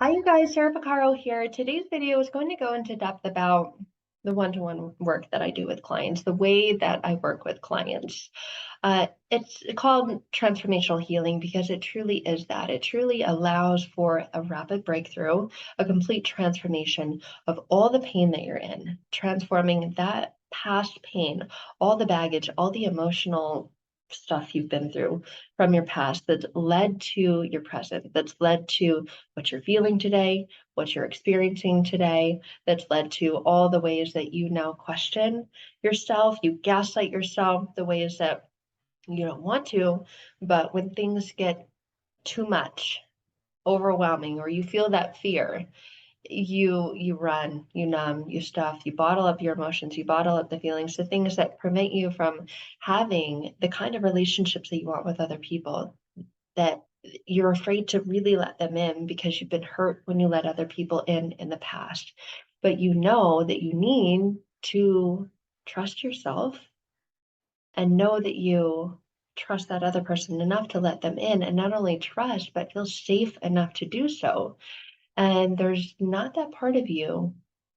Hi, you guys. Sarah Picaro here. Today's video is going to go into depth about the one-to-one work that I do with clients, the way that I work with clients. It's called transformational healing because it truly is that. It truly allows for a rapid breakthrough, a complete transformation of all the pain that you're in, transforming that past pain, all the baggage, all the emotional stuff you've been through from your past that's led to your present, that's led to what you're feeling today, what you're experiencing today, that's led to all the ways that you now question yourself, you gaslight yourself, the ways that you don't want to, but when things get too much, overwhelming, or you feel that fear, you run, you numb, you stuff, you bottle up your emotions, you bottle up the feelings, the things that prevent you from having the kind of relationships that you want with other people, that you're afraid to really let them in because you've been hurt when you let other people in the past. But you know that you need to trust yourself and know that you trust that other person enough to let them in, and not only trust, but feel safe enough to do so. And there's not that part of you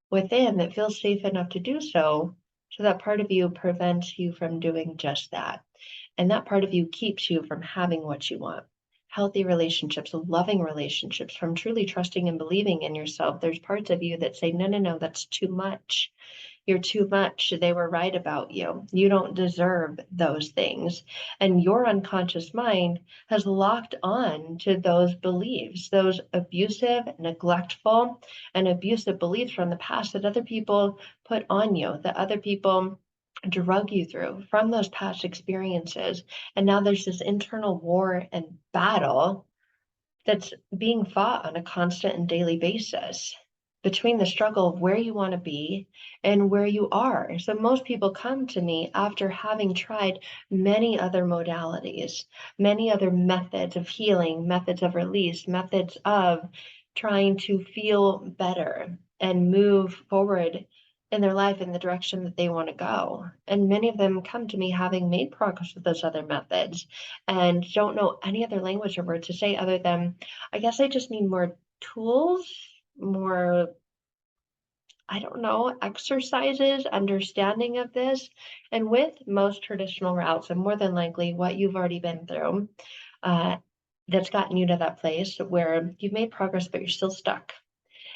within that feels safe enough to do so. So that part of you prevents you from doing just that. And that part of you keeps you from having what you want. Healthy relationships, loving relationships, from truly trusting and believing in yourself. There's parts of you that say, no, no, no, that's too much. You're too much. They were right about you. You don't deserve those things. And your unconscious mind has locked on to those beliefs, those abusive, neglectful, and abusive beliefs from the past that other people put on you, that other people drug you through from those past experiences. And now there's this internal war and battle that's being fought on a constant and daily basis between the struggle of where you want to be and where you are. So most people come to me after having tried many other modalities, many other methods of healing, methods of release, methods of trying to feel better and move forward in their life in the direction that they want to go. And many of them come to me having made progress with those other methods and don't know any other language or word to say other than, I guess I just need more tools, more, I don't know, exercises, understanding of this. And with most traditional routes, and more than likely what you've already been through, that's gotten you to that place where you've made progress, but you're still stuck.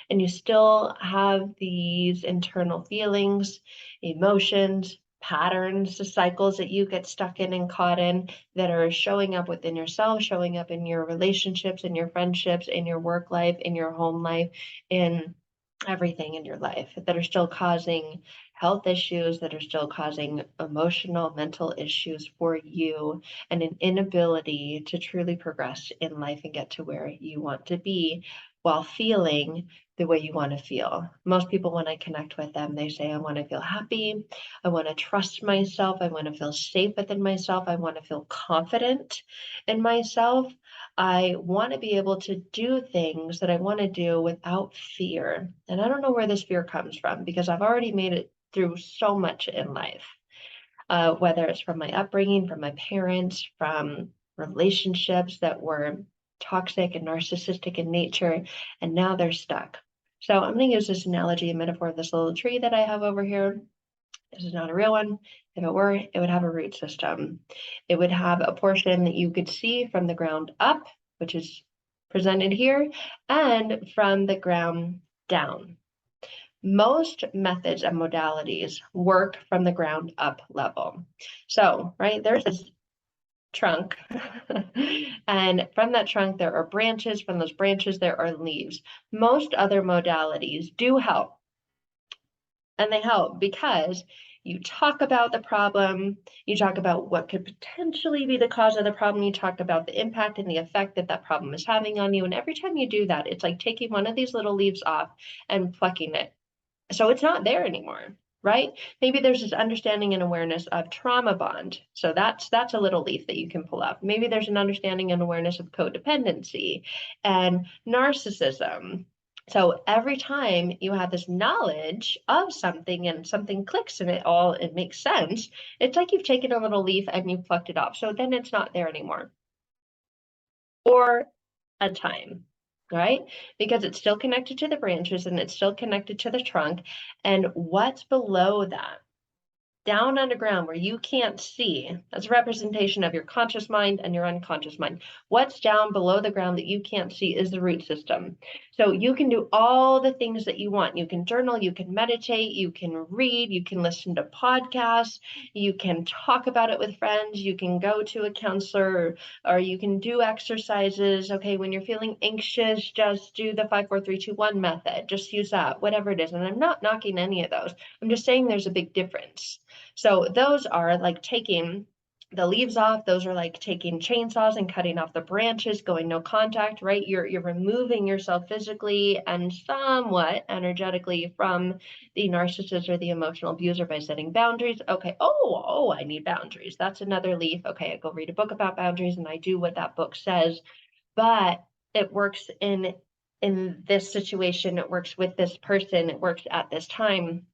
And you still have these internal feelings, emotions, patterns, the cycles that you get stuck in and caught in that are showing up within yourself, showing up in your relationships, in your friendships, in your work life, in your home life, in everything in your life, that are still causing health issues, that are still causing emotional, mental issues for you, and an inability to truly progress in life and get to where you want to be while feeling the way you want to feel. Most people, when I connect with them, they say, I want to feel happy. I want to trust myself. I want to feel safe within myself. I want to feel confident in myself. I want to be able to do things that I want to do without fear. And I don't know where this fear comes from because I've already made it through so much in life, whether it's from my upbringing, from my parents, from relationships that were toxic and narcissistic in nature, and now they're stuck. So I'm going to use this analogy and metaphor of this little tree that I have over here. This is not a real one. If it were, it would have a root system. It would have a portion that you could see from the ground up, which is presented here, and from the ground down. Most methods and modalities work from the ground up level. So, right, there's this trunk, and from that trunk, there are branches. From those branches, there are leaves. Most other modalities do help. And they help because you talk about the problem, you talk about what could potentially be the cause of the problem, you talk about the impact and the effect that that problem is having on you. And every time you do that, it's like taking one of these little leaves off and plucking it. So it's not there anymore, right? Maybe there's this understanding and awareness of trauma bond. So that's a little leaf that you can pull up. Maybe there's an understanding and awareness of codependency and narcissism. So every time you have this knowledge of something and something clicks in it makes sense, it's like you've taken a little leaf and you've plucked it off. So then it's not there anymore. Or a time. right? Because it's still connected to the branches and it's still connected to the trunk. And what's below that? Down underground where you can't see, that's a representation of your conscious mind and your unconscious mind. What's down below the ground that you can't see is the root system. So you can do all the things that you want. You can journal, you can meditate, you can read, you can listen to podcasts, you can talk about it with friends, you can go to a counselor, or you can do exercises. Okay, when you're feeling anxious, just do the 5 4 3 2 1 method. Just use that, whatever it is. And I'm not knocking any of those. I'm just saying there's a big difference. So those are like taking the leaves off. Those are like taking chainsaws and cutting off the branches, going no contact, right? You're removing yourself physically and somewhat energetically from the narcissist or the emotional abuser by setting boundaries. Okay. Oh, I need boundaries. That's another leaf. Okay, I go read a book about boundaries and I do what that book says. But it works in this situation. It works with this person. It works at this time.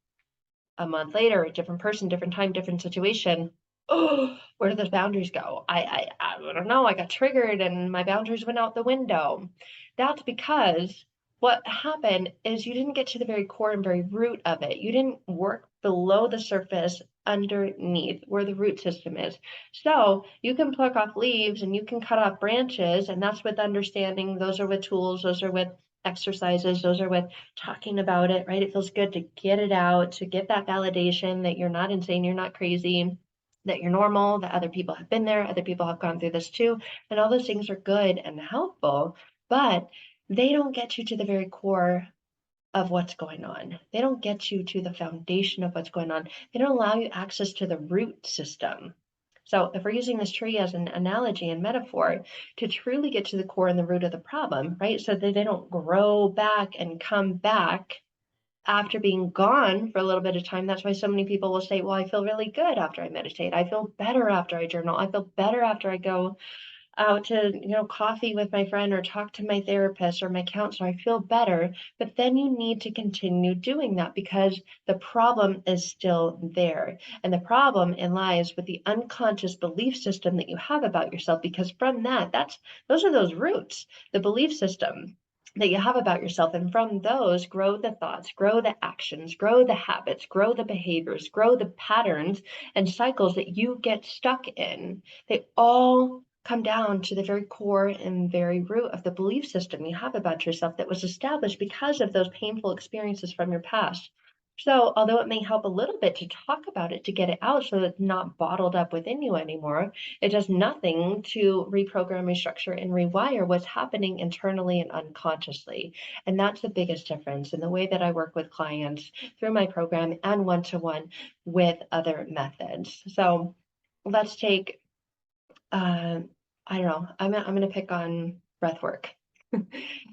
A month later, a different person, different time, different situation. Oh, where do those boundaries go? I don't know. I got triggered and my boundaries went out the window. That's because what happened is you didn't get to the very core and very root of it. You didn't work below the surface underneath where the root system is. So you can pluck off leaves and you can cut off branches, and that's with understanding. Those are with tools, those are with exercises, those are with talking about it, right? It feels good to get it out, to get that validation that you're not insane, you're not crazy, that you're normal, that other people have been there, other people have gone through this too. And all those things are good and helpful, but they don't get you to the very core of what's going on. They don't get you to the foundation of what's going on. They don't allow you access to the root system. So if we're using this tree as an analogy and metaphor to truly get to the core and the root of the problem, right? So that they don't grow back and come back after being gone for a little bit of time. That's why so many people will say, well, I feel really good after I meditate. I feel better after I journal. I feel better after I go out to, coffee with my friend or talk to my therapist or my counselor. I feel better. But then you need to continue doing that because the problem is still there. And the problem lies with the unconscious belief system that you have about yourself, because from those are those roots, the belief system that you have about yourself. And from those grow the thoughts, grow the actions, grow the habits, grow the behaviors, grow the patterns and cycles that you get stuck in. They all come down to the very core and very root of the belief system you have about yourself that was established because of those painful experiences from your past. So, although it may help a little bit to talk about it, to get it out so that it's not bottled up within you anymore, it does nothing to reprogram, restructure, and rewire what's happening internally and unconsciously. And that's the biggest difference in the way that I work with clients through my program and one-to-one with other methods. So, let's take I don't know. I'm going to pick on breath work.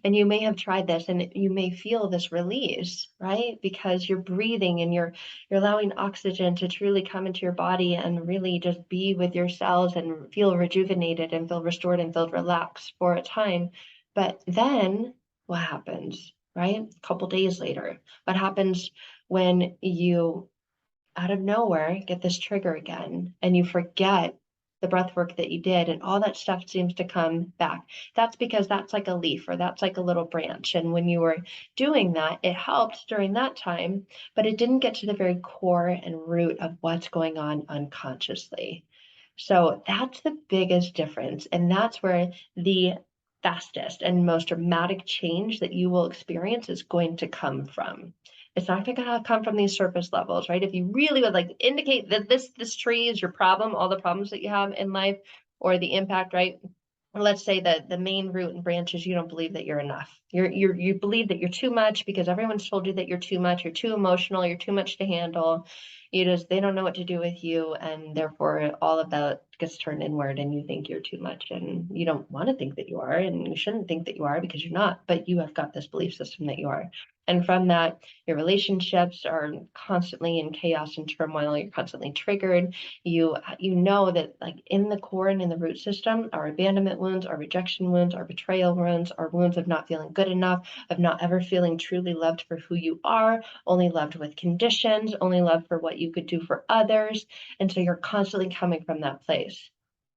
And you may have tried this and you may feel this release, right? Because you're breathing and you're allowing oxygen to truly come into your body and really just be with your cells and feel rejuvenated and feel restored and feel relaxed for a time. But then what happens, right? A couple days later, what happens when you out of nowhere get this trigger again and you forget the breath work that you did and all that stuff seems to come back? That's because that's like a leaf or that's like a little branch. And when you were doing that, it helped during that time, but it didn't get to the very core and root of what's going on unconsciously. So that's the biggest difference. And that's where the fastest and most dramatic change that you will experience is going to come from. It's not going to come from these surface levels, right? If you really would like to indicate that this tree is your problem, all the problems that you have in life or the impact, right? Let's say that the main root and branches, you don't believe that you're enough. You believe that you're too much because everyone's told you that you're too much, you're too emotional, you're too much to handle. They don't know what to do with you, and therefore all of that gets turned inward and you think you're too much, and you don't want to think that you are, and you shouldn't think that you are because you're not, but you have got this belief system that you are. And from that, your relationships are constantly in chaos and turmoil. You're constantly triggered. You know that like in the core and in the root system, our abandonment wounds, our rejection wounds, our betrayal wounds, our wounds of not feeling good enough, of not ever feeling truly loved for who you are, only loved with conditions, only loved for what you could do for others. And so you're constantly coming from that place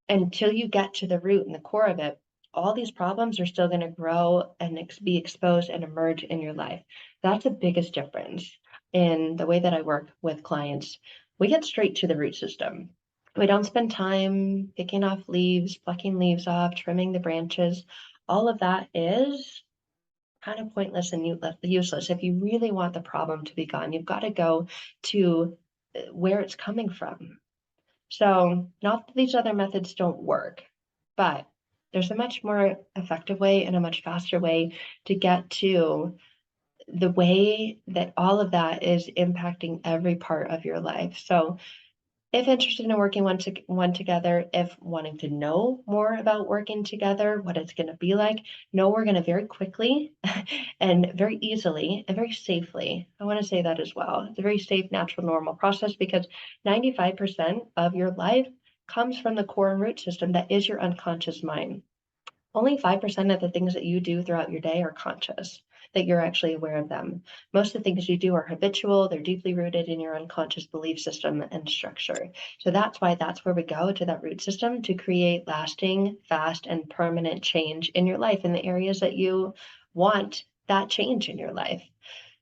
until you get to the root and the core of it. all these problems are still going to grow and be exposed and emerge in your life. That's the biggest difference in the way that I work with clients. We get straight to the root system. We don't spend time picking off leaves, plucking leaves off, trimming the branches. All of that is kind of pointless and useless. If you really want the problem to be gone, you've got to go to where it's coming from. So, not that these other methods don't work, but there's a much more effective way and a much faster way to get to the way that all of that is impacting every part of your life. So, if interested in working one together, if wanting to know more about working together, what it's going to be like, know we're going to very quickly and very easily and very safely. I want to say that as well. It's a very safe, natural, normal process because 95% of your life comes from the core and root system that is your unconscious mind. Only 5% of the things that you do throughout your day are conscious, that you're actually aware of them. Most of the things you do are habitual, they're deeply rooted in your unconscious belief system and structure. So that's why that's where we go to that root system to create lasting, fast, and permanent change in your life in the areas that you want that change in your life.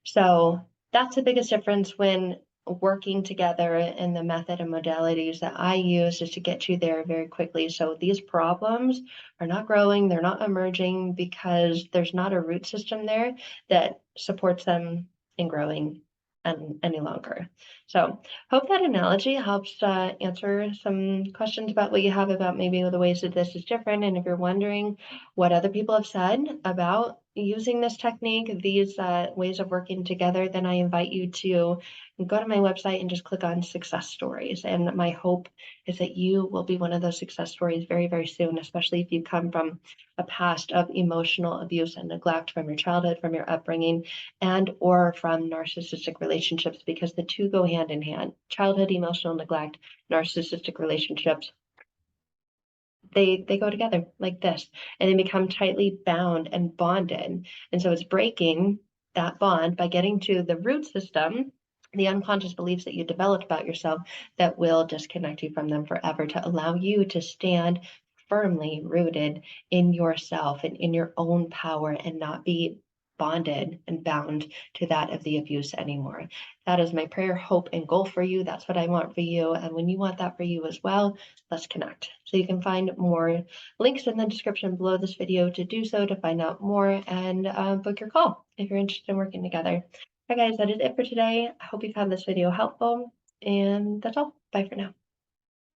So that's the biggest difference when working together, and the method and modalities that I use is to get you there very quickly. So these problems are not growing, they're not emerging because there's not a root system there that supports them in growing any longer. So hope that analogy helps answer some questions about what you have about maybe the ways that this is different. And if you're wondering what other people have said about using this technique, these ways of working together, then I invite you to go to my website and just click on success stories. And my hope is that you will be one of those success stories very, very soon, especially if you come from a past of emotional abuse and neglect from your childhood, from your upbringing, and or from narcissistic relationships, because the two go hand in hand. Childhood emotional neglect, narcissistic relationships, they go together like this, and they become tightly bound and bonded. And so it's breaking that bond by getting to the root system, the unconscious beliefs that you developed about yourself that will disconnect you from them forever, to allow you to stand firmly rooted in yourself and in your own power and not be bonded and bound to that of the abuse anymore. That is my prayer, hope, and goal for you. That's what I want for you. And when you want that for you as well, let's connect. So you can find more links in the description below this video to do so, to find out more and book your call if you're interested in working together. All right, guys, that is it for today. I hope you found this video helpful, and that's all. Bye for now.